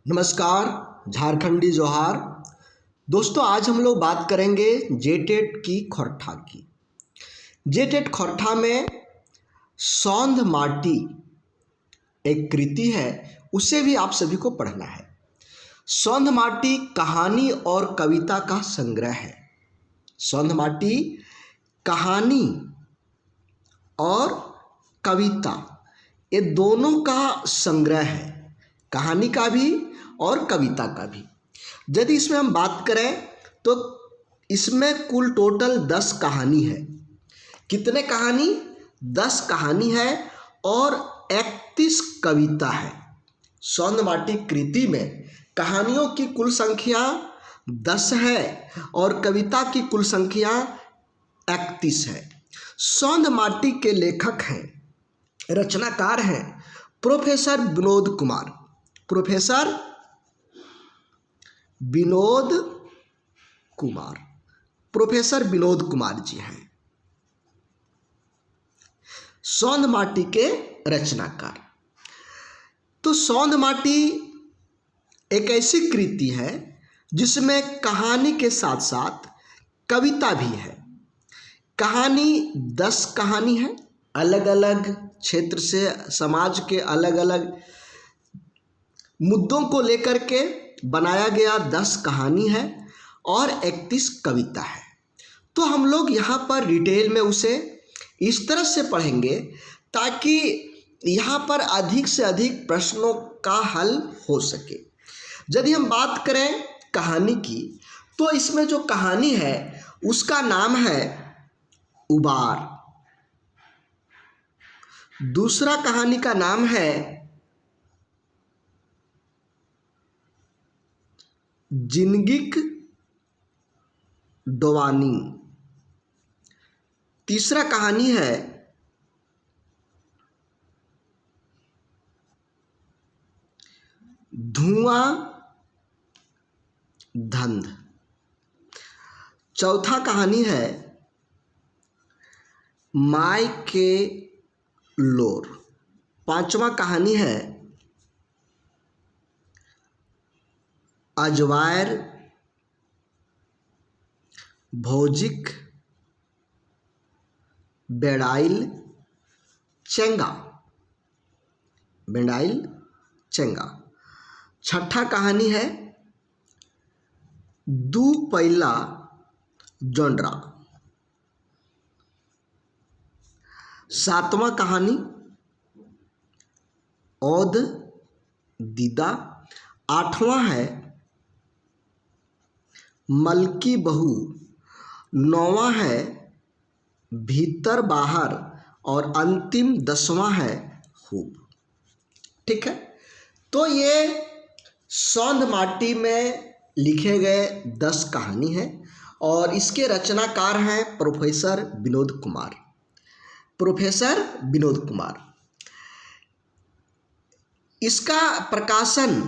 नमस्कार, झारखंडी जोहार। दोस्तों, आज हम लोग बात करेंगे जेटेट की खोरठा की। जेटेट खोरठा में सौंध माटी एक कृति है, उसे भी आप सभी को पढ़ना है। सौंध माटी कहानी और कविता का संग्रह है। सौंध माटी कहानी और कविता, ये दोनों का संग्रह है, कहानी का भी और कविता का भी। यदि इसमें हम बात करें तो इसमें कुल टोटल 10 कहानी है। कितने कहानी? 10 कहानी है और 31 कविता है। सौंध माटी कृति में कहानियों की कुल संख्या 10 है और कविता की कुल संख्या 31 है। सौंध माटी के लेखक हैं, रचनाकार हैं professor Vinod Kumar. Professor Vinod Kumar, professor Vinod Kumar ji हैं सौंध माटी के रचनाकार। तो सौंध माटी एक ऐसी कृति है जिसमें कहानी के साथ साथ कविता भी है। कहानी 10 कहानी है, अलग अलग क्षेत्र से, समाज के अलग अलग मुद्दों को लेकर के बनाया गया 10 कहानी है और 31 कविता है। तो हम लोग यहाँ पर डिटेल में उसे इस तरह से पढ़ेंगे ताकि यहाँ पर अधिक से अधिक प्रश्नों का हल हो सके। यदि हम बात करें कहानी की, तो इसमें जो कहानी है उसका नाम है उबार। दूसरा कहानी का नाम है जिंदगीक डोवानी। तीसरा कहानी है धुआं धंध। चौथा कहानी है माय के लोर। पांचवा कहानी है अजवायर भौजिक बेड़ाइल चेंगा। बेड़ाइल चेंगा। छठा कहानी है दू पैला जोंडरा। सातवां कहानी औद दीदा। आठवां है मलकी बहू। नौवां है भीतर बाहर और अंतिम 10वां है खूब। ठीक है, तो ये सौंध माटी में लिखे गए 10 कहानी हैं और इसके रचनाकार हैं प्रोफेसर विनोद कुमार। प्रोफेसर विनोद कुमार। इसका प्रकाशन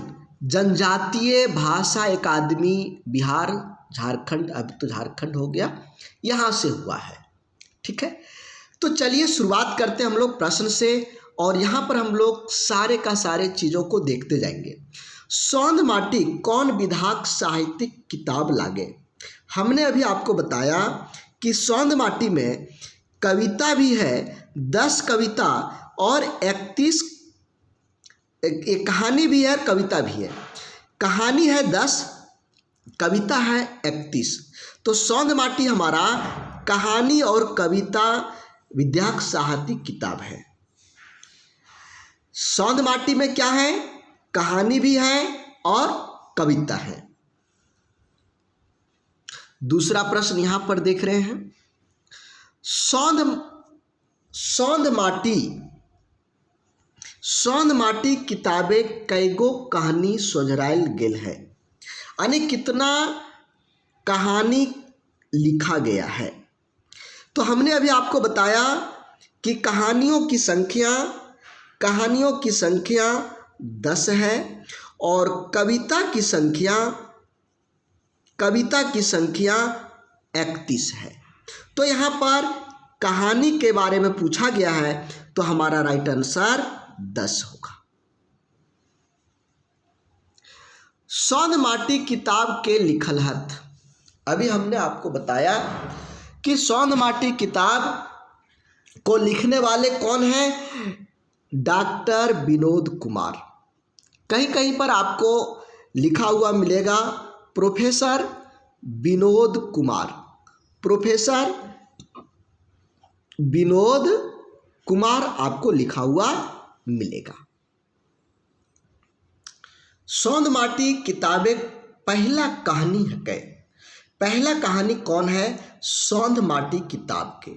जनजातीय भाषा अकादमी बिहार, झारखंड, अब तो झारखंड हो गया, यहाँ से हुआ है। ठीक है, तो चलिए शुरुआत करते हैं हम लोग प्रश्न से और यहाँ पर हम लोग सारे का सारे चीज़ों को देखते जाएंगे। सौंध माटी कौन विधाक साहित्यिक किताब लागे। हमने अभी आपको बताया कि सौंध माटी में कविता भी है, 10 कविता और 31 एक कहानी भी है, कविता भी है। कहानी है 10, कविता है 31। तो सौंध माटी हमारा कहानी और कविता विधायक साहित्यिक किताब है। सौंध माटी में क्या है? कहानी भी है और कविता है। दूसरा प्रश्न यहां पर देख रहे हैं, सौंध माटी किताबें कैगो कहानी सोझराइल गेल है, यानी कितना कहानी लिखा गया है। तो हमने अभी आपको बताया कि कहानियों की संख्या 10 है और कविता की संख्या 31 है। तो यहाँ पर कहानी के बारे में पूछा गया है तो हमारा राइट आंसर 10 होगा। सौंध माटी किताब के लिखल हथ। अभी हमने आपको बताया कि सौंध माटी किताब को लिखने वाले कौन हैं? डॉक्टर विनोद कुमार। कहीं कहीं पर आपको लिखा हुआ मिलेगा प्रोफेसर विनोद कुमार, प्रोफेसर विनोद कुमार आपको लिखा हुआ मिलेगा। सौंध माटी किताबें पहला कहानी है। पहला कहानी कौन है? सौंध माटी किताब के।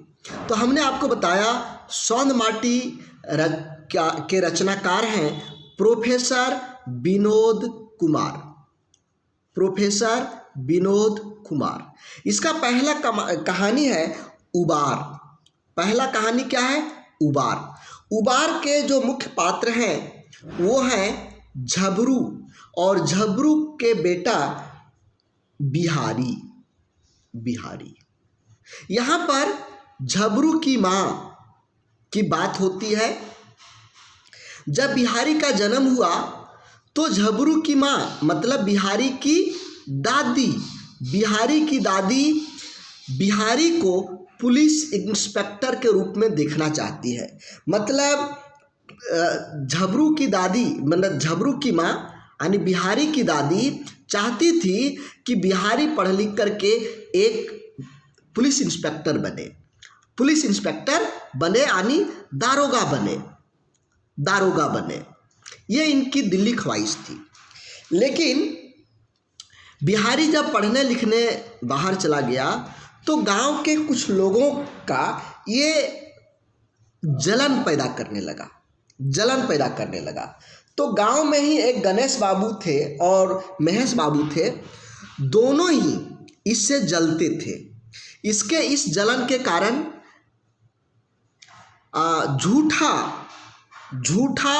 तो हमने आपको बताया सौंध माटी के रचनाकार हैं प्रोफेसर विनोद कुमार, प्रोफेसर विनोद कुमार। इसका पहला कहानी है उबार। पहला कहानी क्या है? उबार। उबार के जो मुख्य पात्र हैं वो हैं झबरू और झबरू के बेटा बिहारी। बिहारी यहाँ पर झबरू की माँ की बात होती है। जब बिहारी का जन्म हुआ तो झबरू की माँ मतलब बिहारी की दादी, बिहारी की दादी बिहारी को पुलिस इंस्पेक्टर के रूप में देखना चाहती है। मतलब झबरू की दादी मतलब झबरू की माँ यानी बिहारी की दादी चाहती थी कि बिहारी पढ़ लिख करके एक पुलिस इंस्पेक्टर बने, पुलिस इंस्पेक्टर बने यानी दारोगा बने, दारोगा बने। ये इनकी दिल्ली ख्वाहिश थी। लेकिन बिहारी जब पढ़ने लिखने बाहर चला गया तो गांव के कुछ लोगों का ये जलन पैदा करने लगा, जलन पैदा करने लगा। तो गांव में ही एक गणेश बाबू थे और महेश बाबू थे, दोनों ही इससे जलते थे। इसके इस जलन के कारण झूठा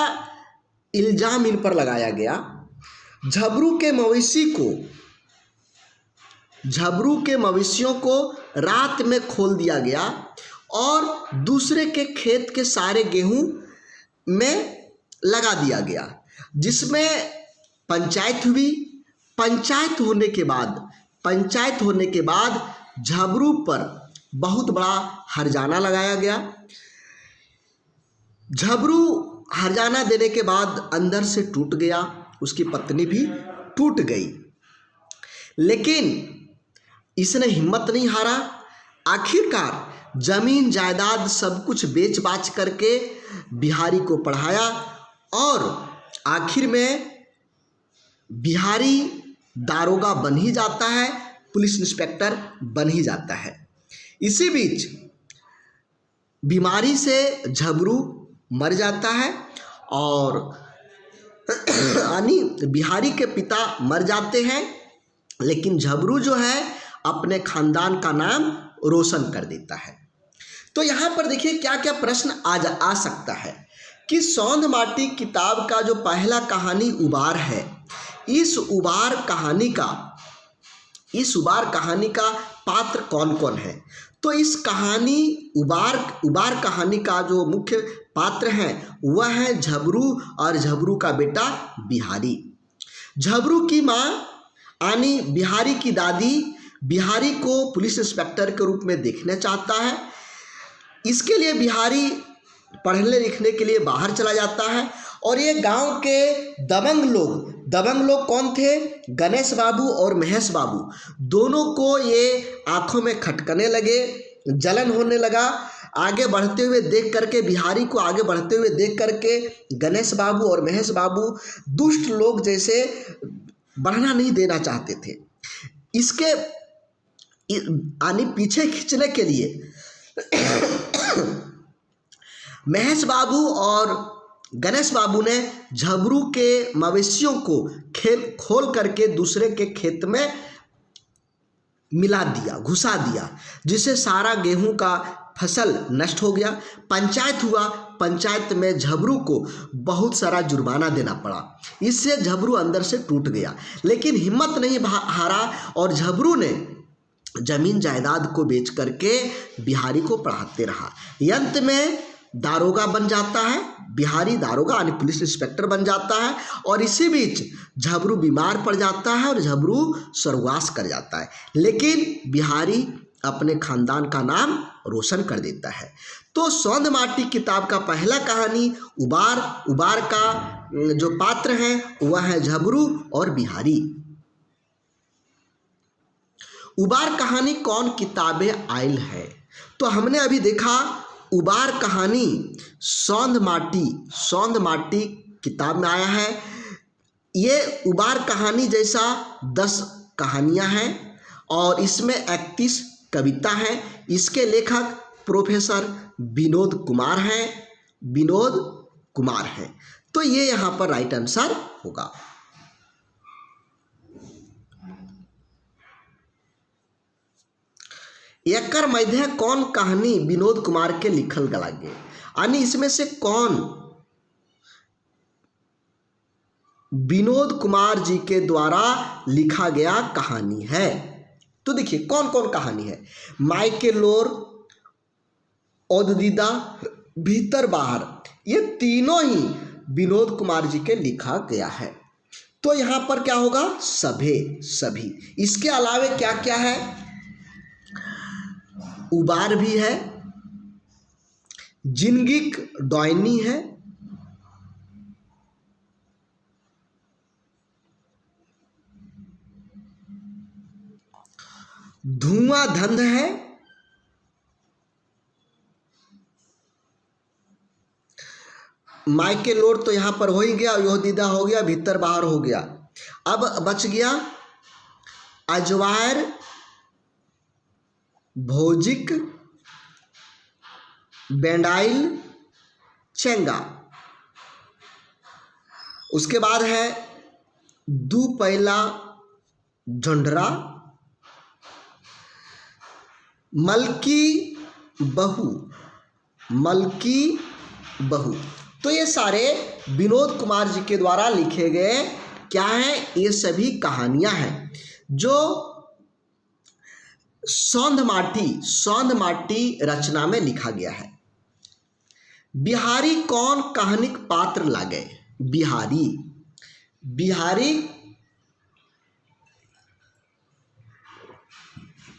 इल्जाम इन पर लगाया गया। झबरू के मवेशियों को रात में खोल दिया गया और दूसरे के खेत के सारे गेहूं में लगा दिया गया, जिसमें पंचायत हुई। पंचायत होने के बाद झबरू पर बहुत बड़ा हर्जाना लगाया गया। झबरू हर्जाना देने के बाद अंदर से टूट गया, उसकी पत्नी भी टूट गई। लेकिन इसने हिम्मत नहीं हारा। आखिरकार जमीन जायदाद सब कुछ बेच बाच करके बिहारी को पढ़ाया और आखिर में बिहारी दारोगा बन ही जाता है, पुलिस इंस्पेक्टर बन ही जाता है। इसी बीच बीमारी से झबरू मर जाता है और यानी बिहारी के पिता मर जाते हैं, लेकिन झबरू जो है अपने खानदान का नाम रोशन कर देता है। तो यहाँ पर देखिए क्या क्या प्रश्न आ सकता है कि सौंध माटी किताब का जो पहला कहानी उबार है, इस उबार कहानी का पात्र कौन कौन है? तो इस कहानी उबार कहानी का जो मुख्य पात्र हैं वह है झबरू और झबरू का बेटा बिहारी। झबरू की माँ यानी बिहारी की दादी बिहारी को पुलिस इंस्पेक्टर के रूप में देखना चाहता है। इसके लिए बिहारी पढ़ने लिखने के लिए बाहर चला जाता है और ये गांव के दबंग लोग कौन थे? गणेश बाबू और महेश बाबू। दोनों को ये आंखों में खटकने लगे, जलन होने लगा। आगे बढ़ते हुए देख करके बिहारी को आगे बढ़ते हुए देख करके गणेश बाबू और महेश बाबू दुष्ट लोग जैसे बढ़ना नहीं देना चाहते थे। इसके यानी पीछे खींचने के लिए महेश बाबू और गणेश बाबू ने झबरू के मवेशियों को खोल करके दूसरे के खेत में मिला दिया, घुसा दिया, जिससे सारा गेहूं का फसल नष्ट हो गया। पंचायत हुआ, पंचायत में झबरू को बहुत सारा जुर्माना देना पड़ा। इससे झबरू अंदर से टूट गया, लेकिन हिम्मत नहीं हारा और झबरू ने जमीन जायदाद को बेच करके बिहारी को पढ़ाते रहा। अंत में दारोगा बन जाता है, बिहारी दारोगा यानी पुलिस इंस्पेक्टर बन जाता है। और इसी बीच झबरू बीमार पड़ जाता है और झबरू स्वर्गवास कर जाता है, लेकिन बिहारी अपने खानदान का नाम रोशन कर देता है। तो सौंध माटी किताब का पहला कहानी उबार। उबार का जो पात्र है वह है झबरू और बिहारी। उबार कहानी कौन किताबें आयल है? तो हमने अभी देखा उबार कहानी सौंध माटी किताब में आया है। ये उबार कहानी जैसा 10 कहानियां हैं और इसमें 31 कविता है। इसके लेखक प्रोफेसर विनोद कुमार हैं। तो ये यहाँ पर राइट आंसर होगा। एकर मध्य कौन कहानी विनोद कुमार के लिखल गलागे, यानी इसमें से कौन विनोद कुमार जी के द्वारा लिखा गया कहानी है? तो देखिए कौन कौन कहानी है। माइकेलोर, औददीदा, भीतर बाहर, ये तीनों ही विनोद कुमार जी के लिखा गया है। तो यहाँ पर क्या होगा? सभी। इसके अलावे क्या क्या है? उबार भी है, जिंगिक डॉयनी है, धुआंधंध है, माइकेलोर तो यहाँ पर हो ही गया, योहदीदा हो गया, भीतर बाहर हो गया। अब बच गया अजवायर, भोजिक, बेंडाइल, चेंगा। उसके बाद है दुपैला झंडरा, मलकी बहू। तो ये सारे विनोद कुमार जी के द्वारा लिखे गए क्या हैं? ये सभी कहानियां हैं जो सौंध माटी रचना में लिखा गया है। बिहारी कौन कहानिक पात्र लागे? बिहारी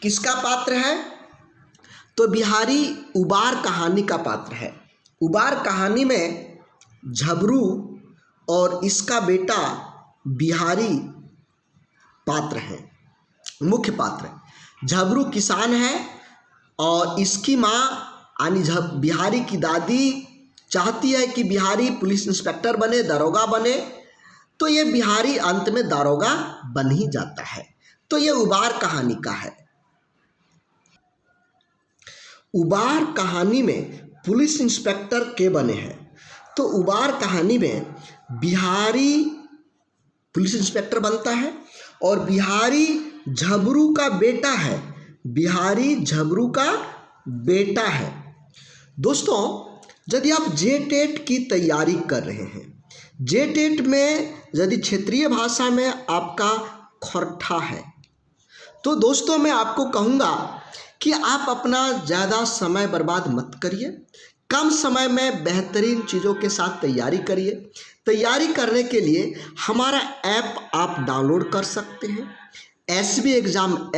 किसका पात्र है? तो बिहारी उबार कहानी का पात्र है। उबार कहानी में झबरू और इसका बेटा बिहारी पात्र है, मुख्य पात्र। झबरू किसान है और इसकी माँ यानी बिहारी की दादी चाहती है कि बिहारी पुलिस इंस्पेक्टर बने, दारोगा बने। तो ये बिहारी अंत में दारोगा बन ही जाता है। तो ये उबार कहानी का है। उबार कहानी में पुलिस इंस्पेक्टर के बने हैं। तो उबार कहानी में बिहारी पुलिस इंस्पेक्टर बनता है और बिहारी झबरू का बेटा है। दोस्तों, यदि आप जेटेट की तैयारी कर रहे हैं, जेटेट में यदि क्षेत्रीय भाषा में आपका खोरठा है, तो दोस्तों मैं आपको कहूँगा कि आप अपना ज़्यादा समय बर्बाद मत करिए। कम समय में बेहतरीन चीज़ों के साथ तैयारी करिए। तैयारी करने के लिए हमारा ऐप आप डाउनलोड कर सकते हैं, एसबी एग्ज़ाम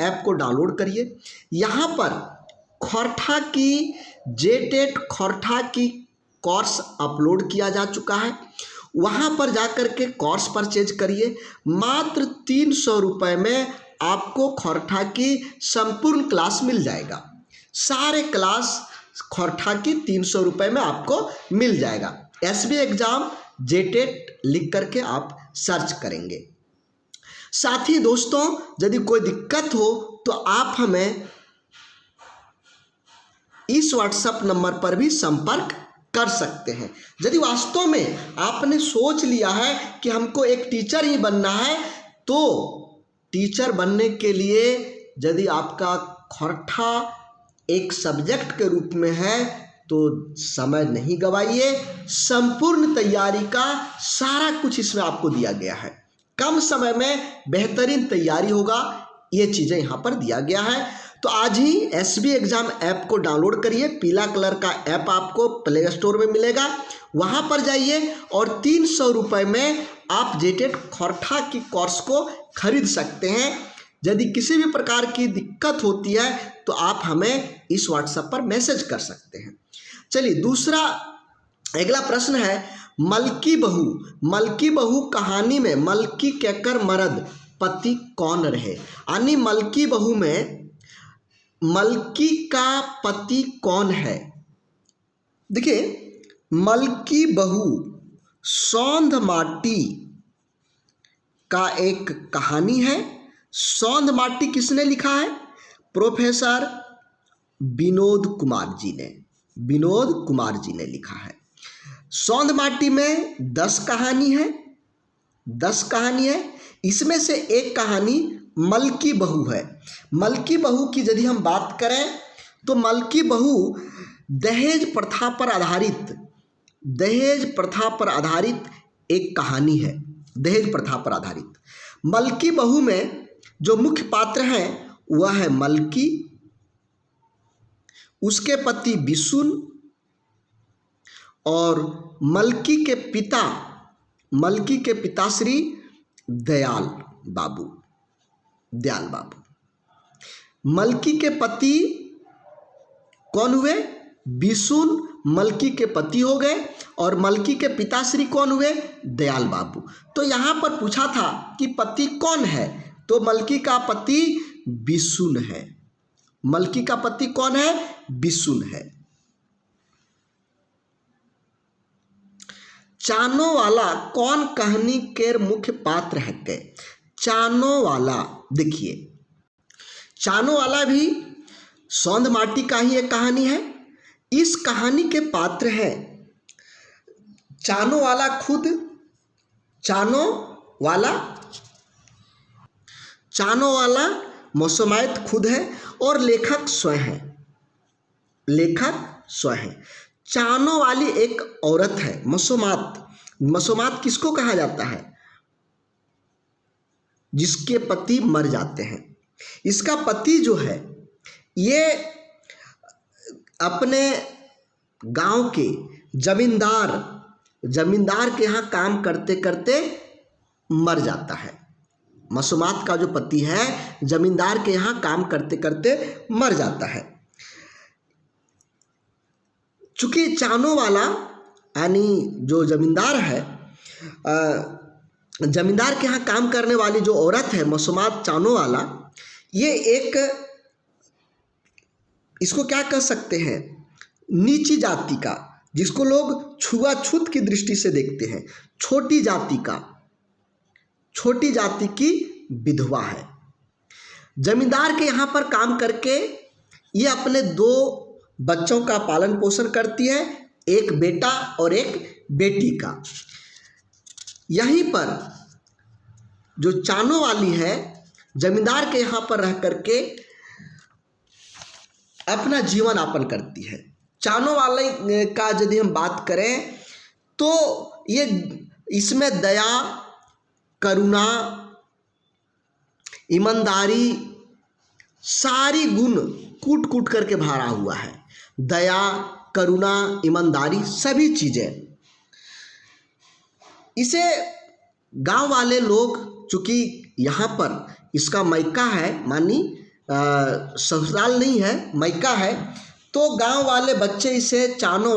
ऐप को डाउनलोड करिए। यहाँ पर खोरठा की जेटेट खोरठा की कोर्स अपलोड किया जा चुका है। वहाँ पर जाकर के कोर्स परचेज करिए। मात्र 300 रुपये में आपको खोरठा की संपूर्ण क्लास मिल जाएगा। सारे क्लास खोरठा की 300 रुपये में आपको मिल जाएगा। एसबी एग्ज़ाम जेटेट लिख करके आप सर्च करेंगे। साथ ही दोस्तों, यदि कोई दिक्कत हो तो आप हमें इस व्हाट्सएप नंबर पर भी संपर्क कर सकते हैं। यदि वास्तव में आपने सोच लिया है कि हमको एक टीचर ही बनना है, तो टीचर बनने के लिए यदि आपका खोरठा एक सब्जेक्ट के रूप में है तो समय नहीं गवाइए। संपूर्ण तैयारी का सारा कुछ इसमें आपको दिया गया है। कम समय में बेहतरीन तैयारी होगा, ये चीज़ें यहाँ पर दिया गया है। तो आज ही SB एग्ज़ाम ऐप को डाउनलोड करिए। पीला कलर का ऐप आपको प्ले स्टोर में मिलेगा, वहाँ पर जाइए और 300 रुपये में आप जेटेट खोरठा की कोर्स को खरीद सकते हैं। यदि किसी भी प्रकार की दिक्कत होती है तो आप हमें इस व्हाट्सएप पर मैसेज कर सकते हैं। चलिए दूसरा अगला प्रश्न है, मलकी बहू कहानी में मलकी केकर मर्द पति कौन रहे? यानी मलकी बहू में मलकी का पति कौन है? देखिए, मलकी बहू सौंध माटी का एक कहानी है। सौंध माटी किसने लिखा है? प्रोफेसर विनोद कुमार जी ने लिखा है। सौंध माटी में 10 कहानी है। इसमें से एक कहानी मलकी बहू है। मलकी बहू की यदि हम बात करें तो मलकी बहू दहेज प्रथा पर आधारित एक कहानी है। दहेज प्रथा पर आधारित मलकी बहू में जो मुख्य पात्र हैं वह है मलकी, उसके पति बिशुन और मलकी के पिता श्री दयाल बाबू। मलकी के पति कौन हुए? बिशुन मलकी के पति हो गए और मलकी के पिताश्री कौन हुए? दयाल बाबू। तो यहाँ पर पूछा था कि पति कौन है, तो मलकी का पति बिशुन है। मलकी का पति कौन है? बिशुन है। चानो वाला कौन कहानी के मुख्य पात्र है के? चानो वाला, देखिए चानो वाला भी सौंध माटी का ही एक कहानी है। इस कहानी के पात्र हैं चानो वाला मौसमायत खुद है और लेखक स्वयं है। चानो वाली एक औरत है। मसोमात किसको कहा जाता है? जिसके पति मर जाते हैं। इसका पति जो है ये अपने गांव के जमींदार के यहाँ काम करते करते मर जाता है। मसोमात का जो पति है जमींदार के यहाँ काम करते करते मर जाता है। चूंकि चानो वाला यानी जो जमींदार है, जमींदार के यहाँ काम करने वाली जो औरत है मसोमात चानो वाला, ये एक इसको क्या कह सकते हैं, नीची जाति का, जिसको लोग छुआछूत की दृष्टि से देखते हैं, छोटी जाति की विधवा है। जमींदार के यहाँ पर काम करके ये अपने 2 बच्चों का पालन पोषण करती है, एक बेटा और एक बेटी का। यहीं पर जो चानो वाली है जमींदार के यहाँ पर रह करके अपना जीवन यापन करती है। चानो वाले का यदि हम बात करें तो ये इसमें दया, करुणा, ईमानदारी सारी गुण कूट करके भरा हुआ है। दया, करुणा, ईमानदारी सभी चीज़ें। इसे गांव वाले लोग, चूँकि यहाँ पर इसका मायका है, मानी ससुराल नहीं है, मायका है, तो गांव वाले बच्चे इसे चानो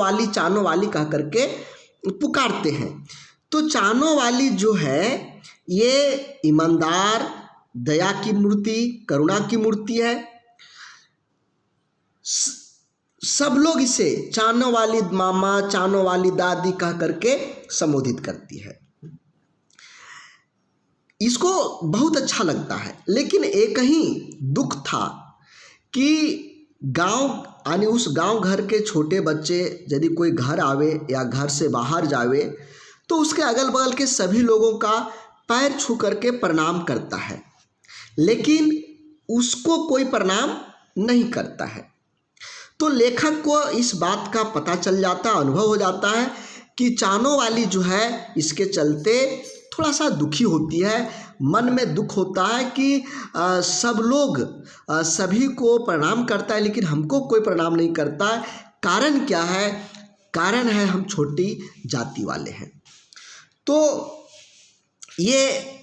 वाली कह करके पुकारते हैं। तो चानो वाली जो है ये ईमानदार, दया की मूर्ति, करुणा की मूर्ति है। सब लोग इसे चानो वाली मामा, चानो वाली दादी कह करके संबोधित करती है। इसको बहुत अच्छा लगता है। लेकिन एक ही दुख था कि गांव यानी उस गांव घर के छोटे बच्चे यदि कोई घर आवे या घर से बाहर जावे तो उसके अगल बगल के सभी लोगों का पैर छू करके प्रणाम करता है, लेकिन उसको कोई प्रणाम नहीं करता है। तो लेखक को इस बात का पता चल जाता, अनुभव हो जाता है कि चानो वाली जो है इसके चलते थोड़ा सा दुखी होती है, मन में दुख होता है कि सब लोग सभी को प्रणाम करता है लेकिन हमको कोई प्रणाम नहीं करता है। कारण क्या है? कारण है हम छोटी जाति वाले हैं। तो ये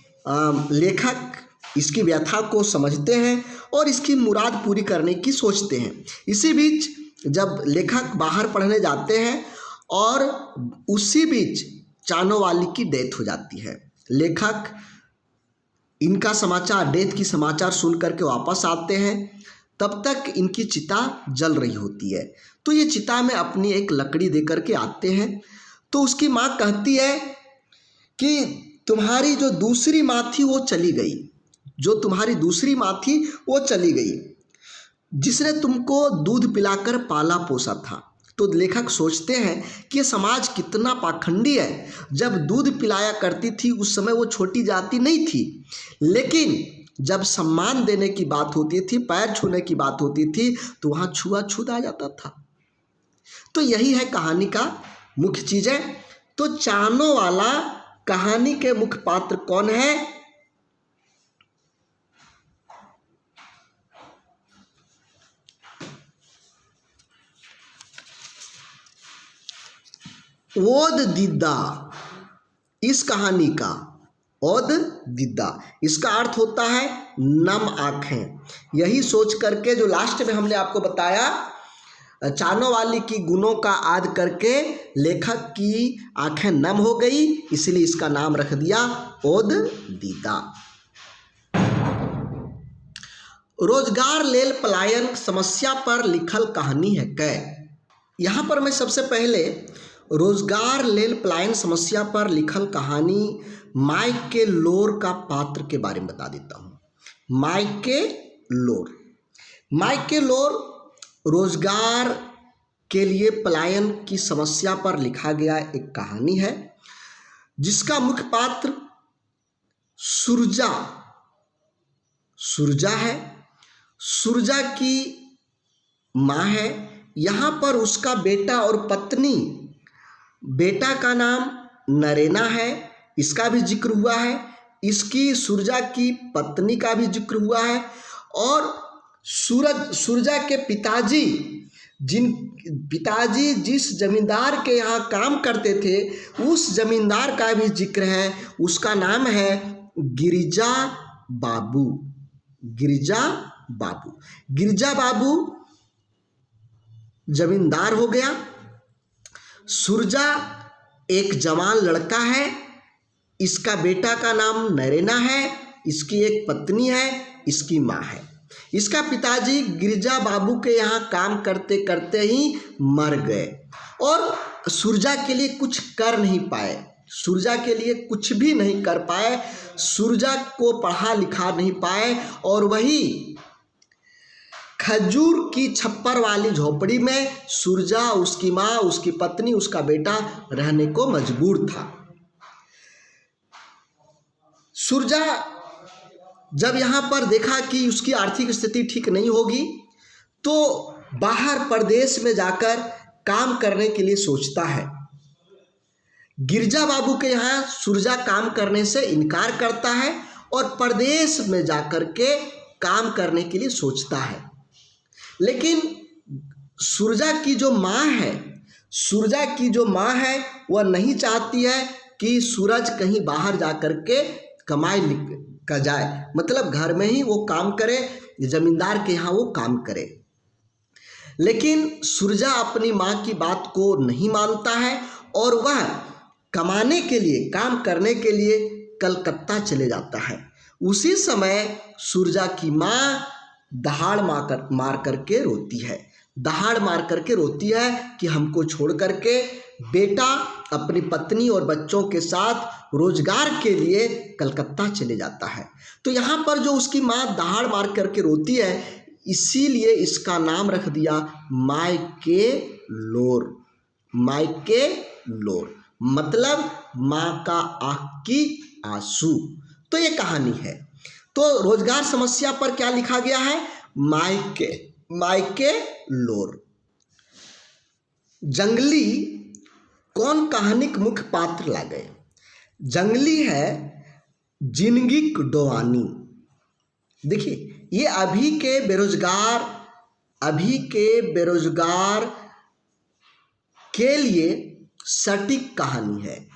लेखक इसकी व्यथा को समझते हैं और इसकी मुराद पूरी करने की सोचते हैं। इसी बीच जब लेखक बाहर पढ़ने जाते हैं और उसी बीच चानोवाली की डेथ हो जाती है। लेखक इनका समाचार, डेथ की समाचार सुन करके वापस आते हैं। तब तक इनकी चिता जल रही होती है। तो ये चिता में अपनी एक लकड़ी दे करके आते हैं। तो उसकी माँ कहती है कि तुम्हारी जो दूसरी माँ थी वो चली गई, जो तुम्हारी दूसरी माँ थी वो चली गई, जिसने तुमको दूध पिलाकर पाला पोसा था। तो लेखक सोचते हैं कि ये समाज कितना पाखंडी है। जब दूध पिलाया करती थी उस समय वो छोटी जाति नहीं थी, लेकिन जब सम्मान देने की बात होती थी, पैर छूने की बात होती थी, तो वहाँ छुआछूत आ जाता था। तो यही है कहानी का मुख्य चीज़ें। तो चानों वाला कहानी के मुख्य पात्र कौन है? ओद दीदा। इस कहानी का ओद दीदा, इसका अर्थ होता है नम आँखें। यही सोच करके जो लास्ट में हमने आपको बताया, चानों वाली की गुणों का आद करके लेखक की आंखें नम हो गई, इसलिए इसका नाम रख दिया ओद दीदा। रोजगार लेल पलायन समस्या पर लिखल कहानी है कै। यहाँ पर मैं सबसे पहले रोजगार लेल पलायन समस्या पर लिखल कहानी माइके लोर का पात्र के बारे में बता देता हूँ। माइके लोर रोजगार के लिए पलायन की समस्या पर लिखा गया एक कहानी है, जिसका मुख्य पात्र सुरजा है। सुरजा की माँ है। यहाँ पर उसका बेटा और पत्नी, बेटा का नाम नरेना है, इसका भी जिक्र हुआ है। इसकी सुरजा की पत्नी का भी जिक्र हुआ है। और सुरजा के पिताजी जिस जमींदार के यहाँ काम करते थे, उस जमींदार का भी जिक्र है। उसका नाम है गिरिजा बाबू। गिरिजा बाबू जमींदार हो गया। सुरजा एक जवान लड़का है। इसका बेटा का नाम नरेना है, इसकी एक पत्नी है, इसकी माँ है। इसका पिताजी गिरिजा बाबू के यहाँ काम करते करते ही मर गए और सुरजा के लिए कुछ कर नहीं पाए। सुरजा के लिए कुछ भी नहीं कर पाए, सुरजा को पढ़ा लिखा नहीं पाए और वही खजूर की छप्पर वाली झोपड़ी में सुरजा, उसकी माँ, उसकी पत्नी, उसका बेटा रहने को मजबूर था। सुरजा जब यहाँ पर देखा कि उसकी आर्थिक स्थिति ठीक नहीं होगी, तो बाहर प्रदेश में जाकर काम करने के लिए सोचता है। गिरिजा बाबू के यहाँ सुरजा काम करने से इनकार करता है और प्रदेश में जाकर के काम करने के लिए सोचता है। लेकिन सुरजा की जो माँ है वह नहीं चाहती है कि सूरज कहीं बाहर जाकर के कमाई का जाए, मतलब घर में ही वो काम करे, जमींदार के यहाँ वो काम करे। लेकिन सुरजा अपनी माँ की बात को नहीं मानता है और वह कमाने के लिए, काम करने के लिए कलकत्ता चले जाता है। उसी समय सुरजा की माँ दहाड़ मार करके रोती है कि हमको छोड़ करके बेटा अपनी पत्नी और बच्चों के साथ रोजगार के लिए कलकत्ता चले जाता है। तो यहाँ पर जो उसकी माँ दहाड़ मार करके रोती है, इसीलिए इसका नाम रख दिया माइके लोर, मतलब माँ का आँख की आंसू। तो ये कहानी है। तो रोजगार समस्या पर क्या लिखा गया है? माइके लोर। जंगली कौन कहानी के मुख्य पात्र ला गए? जंगली है जिंदगी डोवानी। देखिए ये अभी के बेरोजगार के लिए सटीक कहानी है।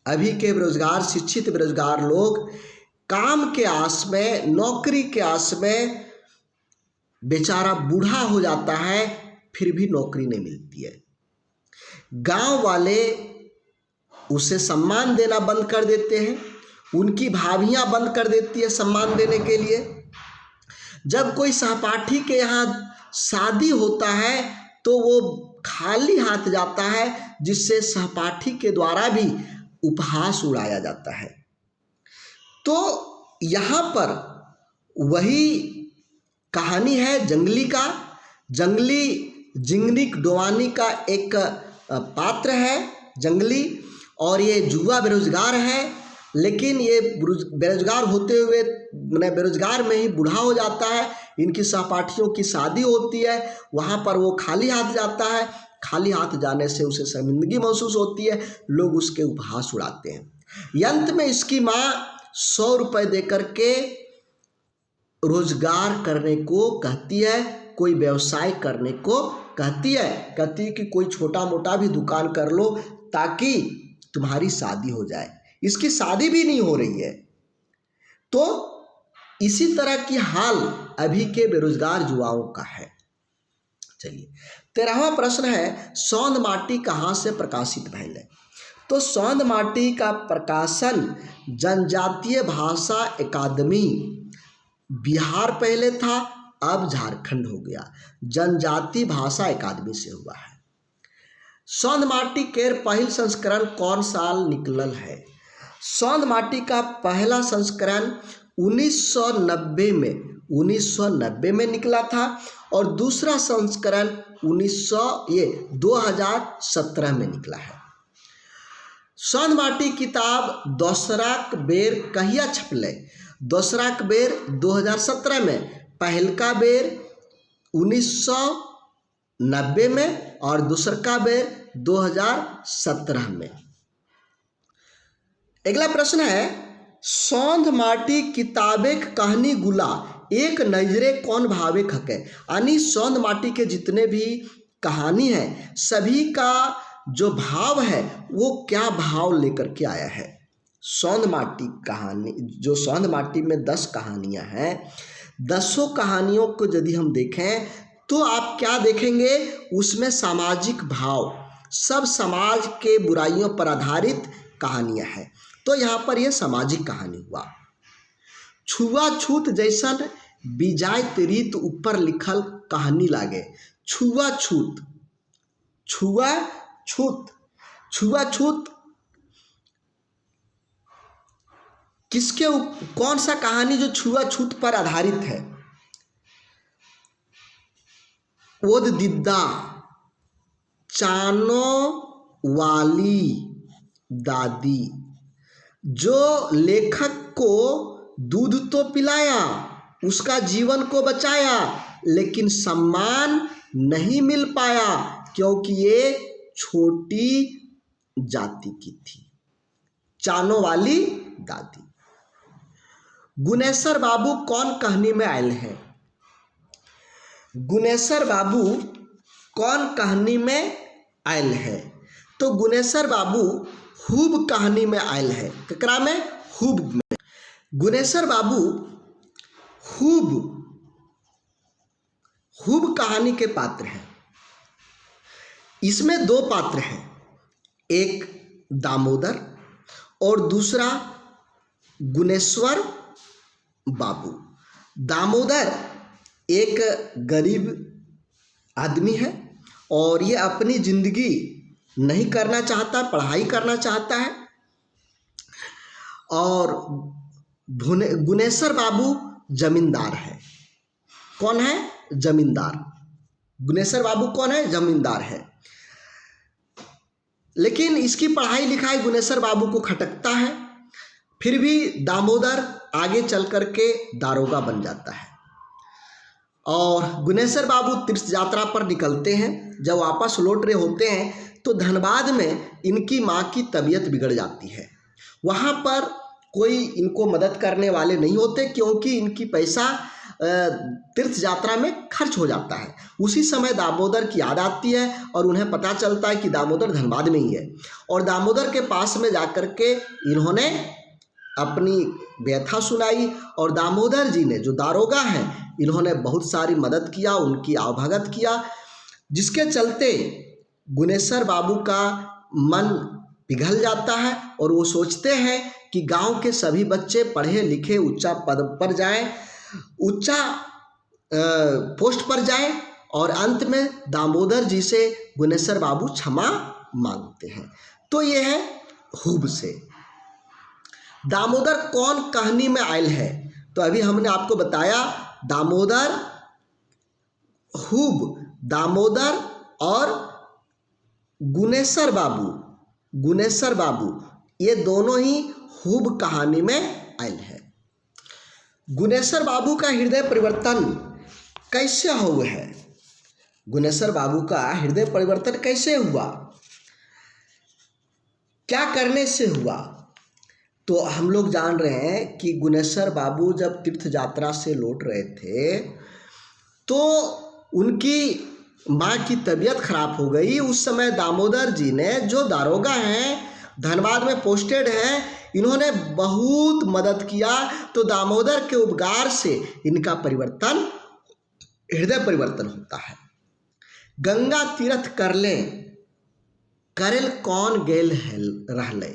अभी के बेरोजगार, शिक्षित बेरोजगार लोग काम के आस में, नौकरी के आस में बेचारा बूढ़ा हो जाता है, फिर भी नौकरी नहीं मिलती है। गांव वाले उसे सम्मान देना बंद कर देते हैं, उनकी भाभियां बंद कर देती है सम्मान देने के लिए। जब कोई सहपाठी के यहाँ शादी होता है तो वो खाली हाथ जाता है, जिससे सहपाठी के द्वारा भी उपहास उड़ाया जाता है। तो यहाँ पर वही कहानी है जंगली का। जंगली जिंदगी डोवानी का एक पात्र है जंगली, और ये युवा बेरोजगार है, लेकिन ये बेरोजगार होते हुए मैंने बेरोजगार में ही बूढ़ा हो जाता है। इनकी सहपाठियों की शादी होती है, वहाँ पर वो खाली हाथ जाता है। खाली हाथ जाने से उसे शर्मिंदगी महसूस होती है, लोग उसके उपहास उड़ाते हैं। अंत में इसकी माँ 100 रुपये देकर के रोजगार करने को कहती है, कोई व्यवसाय करने को कहती है कि कोई छोटा मोटा भी दुकान कर लो ताकि तुम्हारी शादी हो जाए। इसकी शादी भी नहीं हो रही है। तो इसी तरह की हाल अभी के बेरोजगार युवाओं का है। चलिए 13वां प्रश्न है, सौंध माटी कहाँ से प्रकाशित भइल है? तो सौंध माटी का प्रकाशन जनजातीय भाषा अकादमी बिहार पहले था, अब झारखंड हो गया, जनजातीय भाषा अकादमी से हुआ है। सौंध माटी के पहल संस्करण कौन साल निकलल है? सौंध माटी का पहला संस्करण 1990 में निकला था, और दूसरा संस्करण 2017 में निकला है। सौंध माटी किताब दोसराक बेर कहिया छपले? दोसराक बेर 2017 में, पहलका बेर 1990 में और दूसरका बेर 2017 में। अगला प्रश्न है, सौंध माटी किताबेक कहानी गुला एक नजरे कौन भावे खके? यानी सौंध माटी के जितने भी कहानी है, सभी का जो भाव है वो क्या भाव लेकर के आया है? सौंध माटी कहानी, जो सौंध माटी में 10 कहानियां हैं, 10 कहानियों को यदि हम देखें तो आप क्या देखेंगे? उसमें सामाजिक भाव, सब समाज के बुराइयों पर आधारित कहानियां हैं। तो यहाँ पर यह सामाजिक कहानी हुआ। छुआछूत जैसन बिजायत रीत ऊपर लिखल कहानी लागे। छुआछूत किसके, कौन सा कहानी जो छुआछूत पर आधारित है? ओद दिद्दा, चानो वाली दादी। जो लेखक को दूध तो पिलाया, उसका जीवन को बचाया, लेकिन सम्मान नहीं मिल पाया क्योंकि ये छोटी जाति की थी। चानो वाली दादी। गुनेश्वर बाबू कौन कहानी में आयल है? गुनेश्वर बाबू कौन कहानी में आयल है? तो गुनेश्वर बाबू खूब कहानी में आयल है। ककरा में? खूब में। गुनेश्वर बाबू खूब कहानी के पात्र हैं। इसमें 2 पात्र हैं, एक दामोदर और दूसरा गुनेश्वर बाबू। दामोदर एक गरीब आदमी है और ये अपनी जिंदगी नहीं करना चाहता, पढ़ाई करना चाहता है। और गुनेश्वर बाबू जमींदार है। कौन है? जमींदार। गुनेश्वर बाबू कौन है? जमींदार है। लेकिन इसकी पढ़ाई लिखाई गुनेश्वर बाबू को खटकता है। फिर भी दामोदर आगे चल करके दारोगा बन जाता है। और गुनेश्वर बाबू तीर्थ यात्रा पर निकलते हैं। जब वापस लौट रहे होते हैं तो धनबाद में इनकी माँ की तबीयत बिगड़ जाती है वहाँ पर कोई इनको मदद करने वाले नहीं होते, क्योंकि इनकी पैसा तीर्थ यात्रा में खर्च हो जाता है। उसी समय दामोदर की याद आती है और उन्हें पता चलता है कि दामोदर धनबाद में ही है, और दामोदर के पास में जाकर के इन्होंने अपनी व्यथा सुनाई, और दामोदर जी ने, जो दारोगा हैं, इन्होंने बहुत सारी मदद किया, उनकी आवभगत किया, जिसके चलते गुनेश्वर बाबू का मन पिघल जाता है और वो सोचते हैं कि गांव के सभी बच्चे पढ़े लिखे उच्चा पद पर जाएं, उच्चा पोस्ट पर जाएं, और अंत में दामोदर जी से गुनेश्वर बाबू क्षमा मांगते हैं। तो ये है हुब से। दामोदर कौन कहानी में आयल है? तो अभी हमने आपको बताया दामोदर, हुब, दामोदर और गुनेश्वर बाबू ये दोनों ही हुब कहानी में आयल है। गुनेश्वर बाबू का हृदय परिवर्तन कैसे हुआ है? गुनेश्वर बाबू का हृदय परिवर्तन कैसे हुआ, क्या करने से हुआ? तो हम लोग जान रहे हैं कि गुनेश्वर बाबू जब तीर्थ यात्रा से लौट रहे थे तो उनकी माँ की तबीयत खराब हो गई। उस समय दामोदर जी ने, जो दारोगा हैं, धनबाद में पोस्टेड हैं, इन्होंने बहुत मदद किया। तो दामोदर के उपकार से इनका परिवर्तन, हृदय परिवर्तन होता है। गंगा तीर्थ करेल कौन गेल रहले,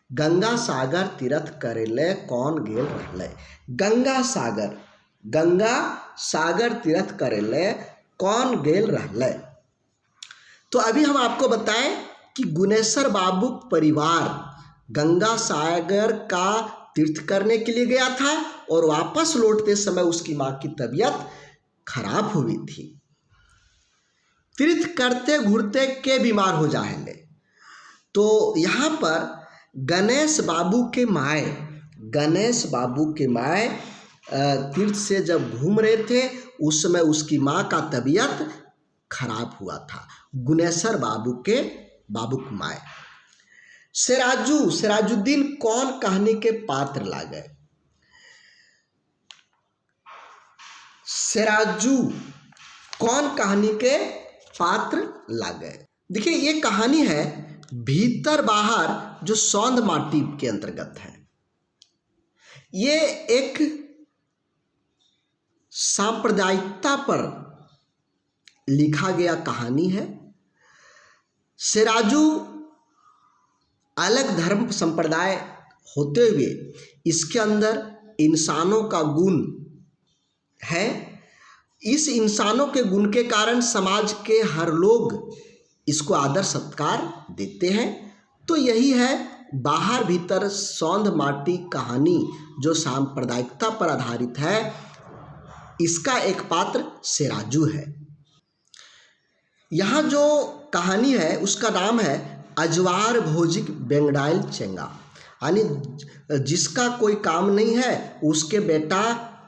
गंगा सागर तीर्थ करेले कौन गेल रहले। गंगा सागर तीर्थ करेले कौन गेल रहले। तो अभी हम आपको बताएं कि गुनेश्वर बाबू परिवार गंगा सागर का तीर्थ करने के लिए गया था और वापस लौटते समय उसकी माँ की तबीयत खराब हुई थी। तीर्थ करते घूरते के बीमार हो जाएंगे। तो यहाँ पर गणेश बाबू के माए तीर्थ से जब घूम रहे थे उस समय उसकी माँ का तबीयत खराब हुआ था। गुनेश्वर बाबू की माए। सिराजुद्दीन कौन कहानी के पात्र लागे। सिराजू कौन कहानी के पात्र लागे। देखिए ये कहानी है भीतर बाहर, जो सौंध माटी के अंतर्गत है। ये एक सांप्रदायिकता पर लिखा गया कहानी है। सिराजू अलग धर्म संप्रदाय होते हुए इसके अंदर इंसानों का गुण है। इस इंसानों के गुण के कारण समाज के हर लोग इसको आदर सत्कार देते हैं। तो यही है बाहर भीतर सौंध माटी कहानी, जो सांप्रदायिकता पर आधारित है। इसका एक पात्र सिराजू है। यहाँ जो कहानी है उसका नाम है अजवार भोजिक बेंगडाइल चेंगा, यानी जिसका कोई काम नहीं है उसके बेटा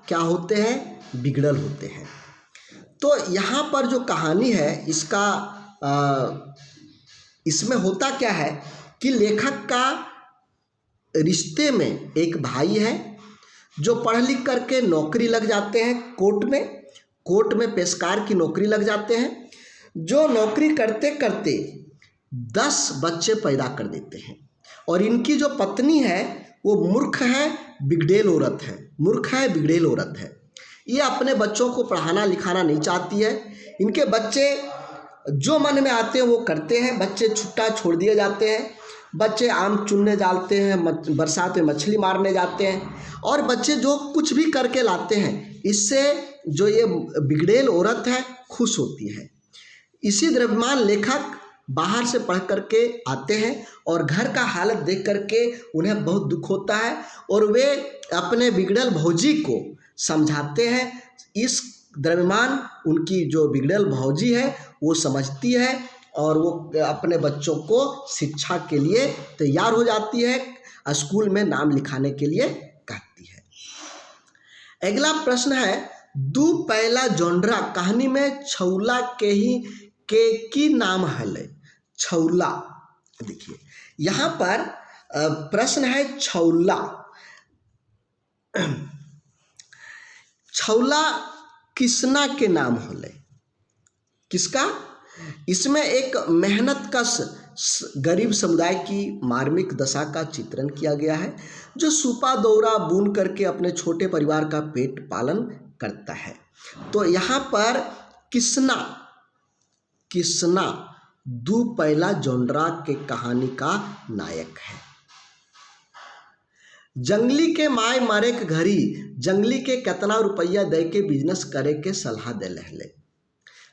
क्या होते हैं, बिगड़ल होते हैं। तो यहाँ पर जो कहानी है इसका इसमें होता क्या है कि लेखक का रिश्ते में एक भाई है जो पढ़ लिख करके नौकरी लग जाते हैं कोर्ट में पेशकार की नौकरी लग जाते हैं, जो नौकरी करते करते 10 बच्चे पैदा कर देते हैं। और इनकी जो पत्नी है वो मूर्ख है, बिगड़ेल औरत है। ये अपने बच्चों को पढ़ाना लिखाना नहीं चाहती है। इनके बच्चे जो मन में आते हैं वो करते हैं। बच्चे छुट्टा छोड़ दिए जाते हैं। बच्चे आम चुनने जाते हैं, बरसात में मछली मारने जाते हैं, और बच्चे जो कुछ भी करके लाते हैं इससे जो ये बिगड़ेल औरत है खुश होती है। इसी द्रव्यमान लेखक बाहर से पढ़ करके आते हैं और घर का हालत देख करके उन्हें बहुत दुख होता है और वे अपने बिगड़ल भौजी को समझाते हैं। इस द्रव्यमान उनकी जो बिगड़ल भौजी है वो समझती है और वो अपने बच्चों को शिक्षा के लिए तैयार हो जाती है, स्कूल में नाम लिखाने के लिए कहती है। अगला प्रश्न है दू पहला जोंड्रा कहानी में छौला के की नाम हले। छौला, देखिए यहाँ पर प्रश्न है छौला। छौला किसना के नाम होले? किसका? इसमें एक मेहनत कश गरीब समुदाय की मार्मिक दशा का चित्रण किया गया है, जो सूपा दौरा बुन करके अपने छोटे परिवार का पेट पालन करता है। तो यहाँ पर किसना, किसना दू पहला जोंडरा के कहानी का नायक है। जंगली के माय मरे के घरी जंगली के कितना रुपया दे के बिजनेस करे के सलाह दे रहले।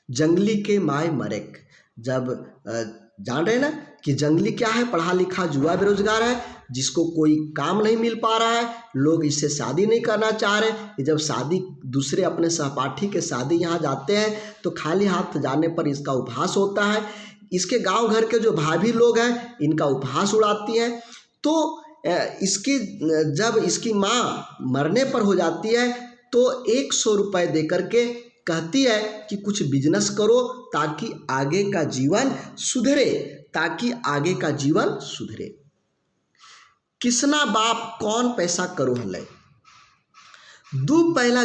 जंगली के माय मरे, जब जान रहे ना कि जंगली क्या है, पढ़ा लिखा जुआ बेरोजगार है, जिसको कोई काम नहीं मिल पा रहा है, लोग इससे शादी नहीं करना चाह रहे। जब शादी दूसरे अपने सहपाठी के शादी यहाँ जाते हैं तो खाली हाथ जाने पर इसका उपहास होता है। इसके गांव घर के जो भाभी लोग हैं इनका उपहास उड़ाती हैं। तो इसकी जब इसकी माँ मरने पर हो जाती है तो 100 रुपये दे करके कहती है कि कुछ बिजनेस करो ताकि आगे का जीवन सुधरे, ताकि आगे का जीवन सुधरे। किसना बाप कौन पैसा करो हले? दू पहला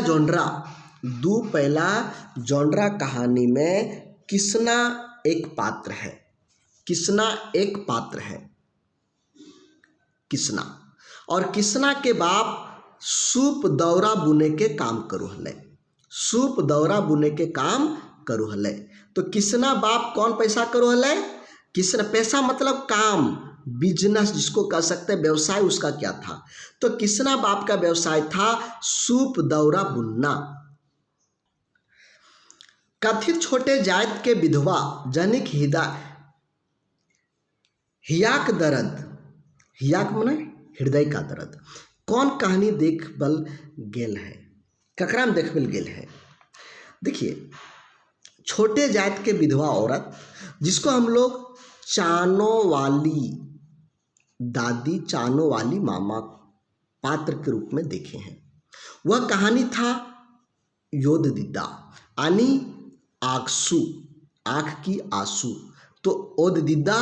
जोंडरा कहानी में किसना एक पात्र है। किसना एक पात्र है, किसना। और किसना के बाप सूप दौरा बुने के काम करो हले। सूप दौरा बुने के काम करो हले। तो किसना बाप कौन पैसा करो हले? किसना पैसा मतलब काम, बिजनेस जिसको कह सकते हैं, व्यवसाय उसका क्या था? तो किसना बाप का व्यवसाय था सूप दौरा बुनना। कथित छोटे जात के विधवा जनिक हियाक दर्द, हियाक मने हृदय का दर्द, कौन कहानी देख बल गेल है? ककरा में देख बल गेल है? देखिए, छोटे जात के विधवा औरत जिसको हम लोग चानो वाली दादी, चानो वाली मामा पात्र के रूप में देखे हैं, वह कहानी था योधदिद्दा यानी आंसू, आँख की आंसू। तो ओददिद्दा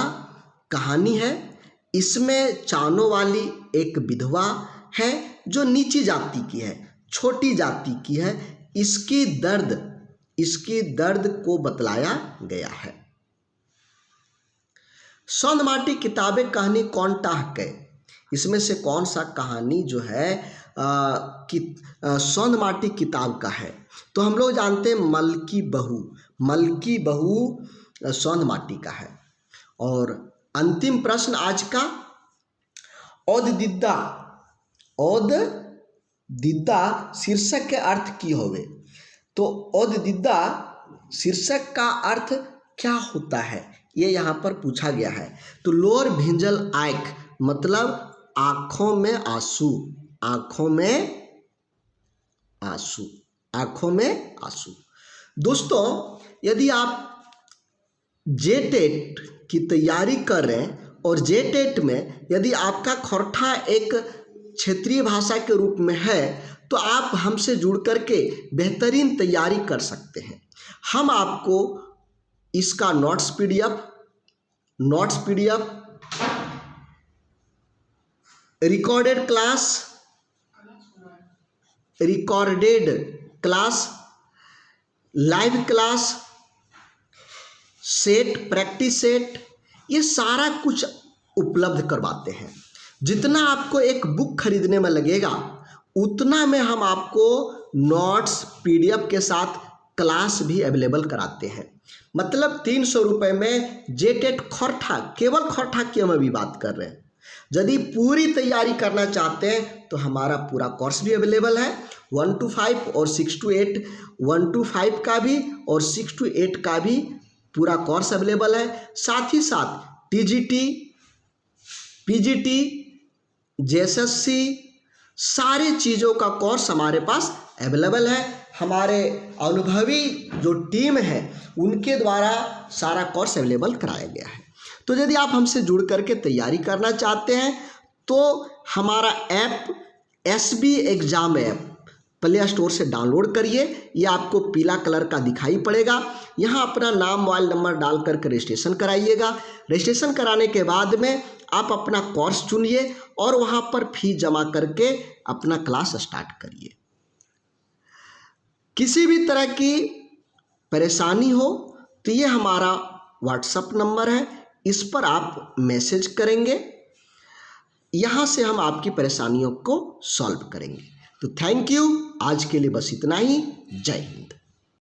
कहानी है। इसमें चानो वाली एक विधवा है जो नीची जाति की है, छोटी जाति की है। इसकी दर्द को बतलाया गया है। सौंध माटी किताबें कहानी कौन टाह के? इसमें से कौन सा कहानी जो है सौंध माटी किताब का है? तो हम लोग जानते हैं मलकी बहू सौंध माटी का है। और अंतिम प्रश्न आज का, ओददिद्दा शीर्षक के अर्थ की होवे? तो ओददिद्दा शीर्षक का अर्थ क्या होता है, ये यहाँ पर पूछा गया है। तो लोअर भिंजल आँख मतलब आँखों में आंसू, आँखों में आंसू, आँखों में आंसू। दोस्तों, यदि आप जेटेट की तैयारी कर रहे हैं और जेटेट में यदि आपका खोरठा एक क्षेत्रीय भाषा के रूप में है तो आप हमसे जुड़ करके बेहतरीन तैयारी कर सकते हैं। हम आपको इसका notes PDF, recorded class, live class, set, practice set, ये सारा कुछ उपलब्ध करवाते हैं। जितना आपको एक बुक खरीदने में लगेगा उतना में हम आपको नोट्स पीडीएफ के साथ क्लास भी अवेलेबल कराते हैं। मतलब 300 रुपये में जेटेट खोरठा, केवल खोरठा की हम अभी बात कर रहे हैं। यदि पूरी तैयारी करना चाहते हैं तो हमारा पूरा कोर्स भी अवेलेबल है, 1 to 5 और 6 to 8, 1 to 5 का भी और 6 to 8 का भी पूरा कोर्स अवेलेबल है। साथ ही साथ टीजीटी, पीजीटी, जेएसएससी, सारी चीज़ों का कोर्स हमारे पास अवेलेबल है। हमारे अनुभवी जो टीम है उनके द्वारा सारा कोर्स अवेलेबल कराया गया है। तो यदि आप हमसे जुड़ करके तैयारी करना चाहते हैं तो हमारा app SB exam app play store से डाउनलोड करिए। ये आपको पीला कलर का दिखाई पड़ेगा। यहाँ अपना नाम, मोबाइल नंबर डाल करके रजिस्ट्रेशन कराइएगा। रजिस्ट्रेशन कराने के बाद में आप अपना कोर्स चुनिए और वहाँ पर फी जमा करके अपना क्लास स्टार्ट करिए। किसी भी तरह की परेशानी हो तो ये हमारा व्हाट्सएप नंबर है, इस पर आप मैसेज करेंगे, यहाँ से हम आपकी परेशानियों को सॉल्व करेंगे। तो थैंक यू, आज के लिए बस इतना ही। जय हिंद।